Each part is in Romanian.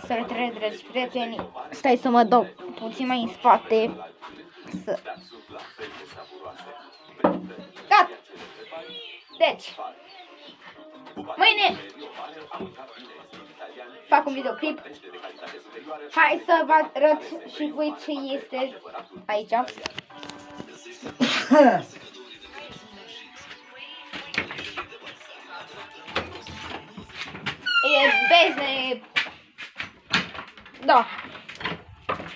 Salutare, dragi prieteni, stai să mă dau puțin mai în spate. Gata! Deci, mâine fac un videoclip. Hai să vă arăt și voi ce este aici. E bine. Da,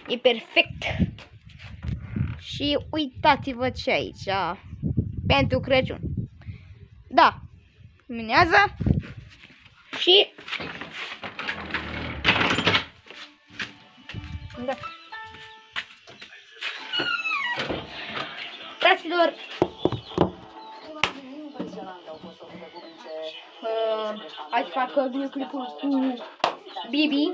e perfect. Și uitați-vă ce aici pentru Crăciun. Da, luminează și da. Fraților, azi fac videoclipul cu Bibi.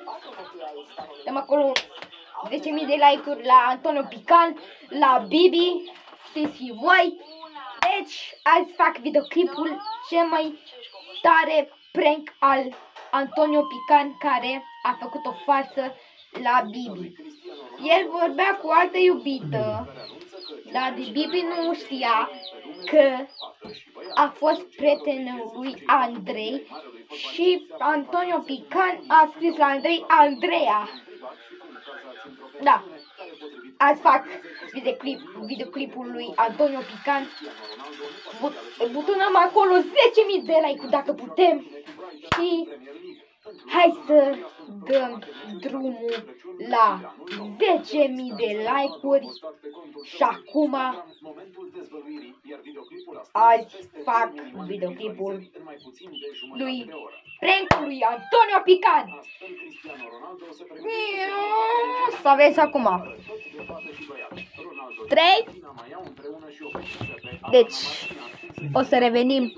Dăm acolo 10.000 de like-uri la Antonio Pican, la Bibi, știți și voi. Deci, azi fac videoclipul cel mai tare prank al Antonio Pican, care a făcut o farsă la Bibi. El vorbea cu o altă iubită, dar Bibi nu știa că a fost prietenul lui Andrei și Antonio Pican a scris la Andrei Andreea. Da, azi fac videoclipul lui Antonio Pican. Butonăm acolo 10.000 de like-uri dacă putem. Și hai să dăm drumul la 10.000 de like-uri. Și acum azi fac videoclipul lui prank-ului Antonio Pican. Să aveți acum 3. Deci o să revenim.